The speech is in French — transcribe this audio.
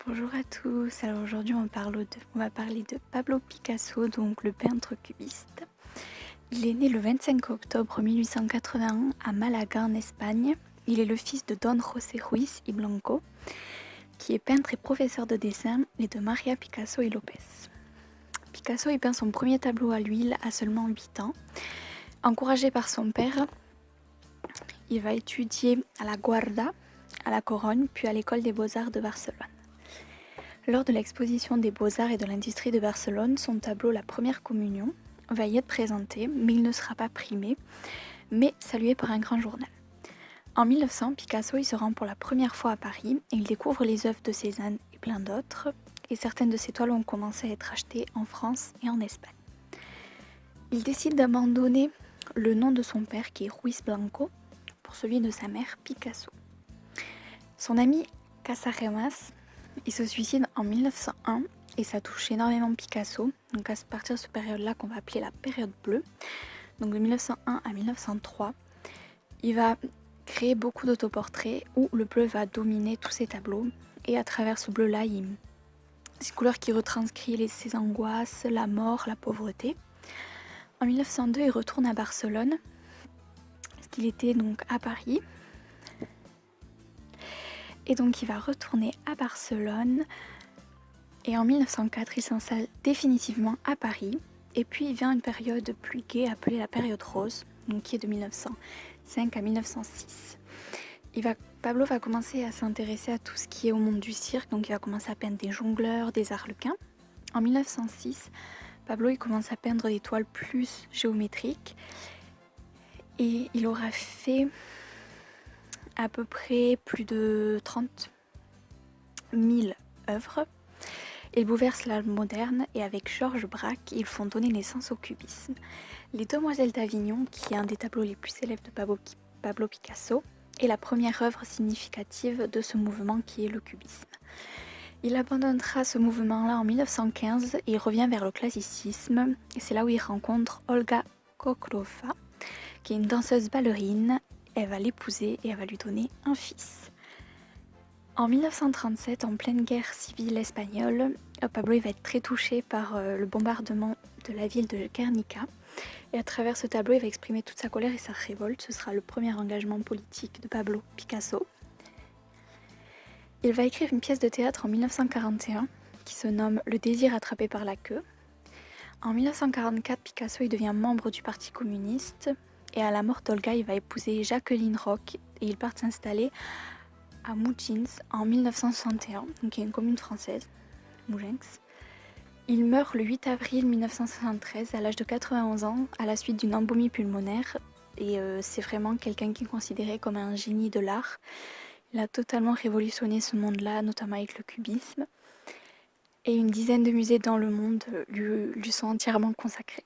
Bonjour à tous, alors aujourd'hui on va parler de Pablo Picasso, donc le peintre cubiste. Il est né le 25 octobre 1881 à Malaga en Espagne. Il est le fils de Don José Ruiz y Blanco, qui est peintre et professeur de dessin, et de Maria Picasso y López. Picasso y peint son premier tableau à l'huile à seulement 8 ans. Encouragé par son père, il va étudier à la Guarda, à la Corogne, puis à l'école des beaux-arts de Barcelone. Lors de l'exposition des beaux-arts et de l'industrie de Barcelone, son tableau La Première Communion va y être présenté, mais il ne sera pas primé, mais salué par un grand journal. En 1900, Picasso y se rend pour la première fois à Paris et il découvre les œuvres de Cézanne et plein d'autres, et certaines de ses toiles ont commencé à être achetées en France et en Espagne. Il décide d'abandonner le nom de son père, qui est Ruiz Blanco, pour celui de sa mère, Picasso. Son ami Casagemas, il se suicide en 1901 et ça touche énormément Picasso. Donc à partir de cette période-là qu'on va appeler la période bleue, donc de 1901 à 1903, il va créer beaucoup d'autoportraits où le bleu va dominer tous ses tableaux. Et à travers ce bleu-là, c'est une couleur qui retranscrit ses angoisses, la mort, la pauvreté. En 1902, il retourne à Barcelone, parce qu'il était donc à Paris. Et donc il va retourner à Barcelone. Et en 1904, il s'installe définitivement à Paris. Et puis il vient une période plus gaie appelée la période rose, donc qui est de 1905 à 1906. Pablo va commencer à s'intéresser à tout ce qui est au monde du cirque, donc il va commencer à peindre des jongleurs, des arlequins. En 1906, Pablo il commence à peindre des toiles plus géométriques. Et il aura fait à peu près plus de 30 000 œuvres. Il bouleverse l'art moderne et avec Georges Braque, ils font donner naissance au cubisme. Les Demoiselles d'Avignon, qui est un des tableaux les plus célèbres de Pablo Picasso, est la première œuvre significative de ce mouvement qui est le cubisme. Il abandonnera ce mouvement-là en 1915 et il revient vers le classicisme. Et c'est là où il rencontre Olga Koklova, qui est une danseuse ballerine. Elle va l'épouser et elle va lui donner un fils. En 1937, en pleine guerre civile espagnole, Pablo il va être très touché par le bombardement de la ville de Guernica. Et à travers ce tableau, il va exprimer toute sa colère et sa révolte. Ce sera le premier engagement politique de Pablo Picasso. Il va écrire une pièce de théâtre en 1941 qui se nomme Le désir attrapé par la queue. En 1944, Picasso il devient membre du Parti communiste. Et à la mort d'Olga, il va épouser Jacqueline Roch et ils partent s'installer à Mougins en 1961, donc qui est une commune française, Mougins. Il meurt le 8 avril 1973 à l'âge de 91 ans à la suite d'une embolie pulmonaire et c'est vraiment quelqu'un qui est considéré comme un génie de l'art. Il a totalement révolutionné ce monde-là, notamment avec le cubisme, et une dizaine de musées dans le monde lui sont entièrement consacrés.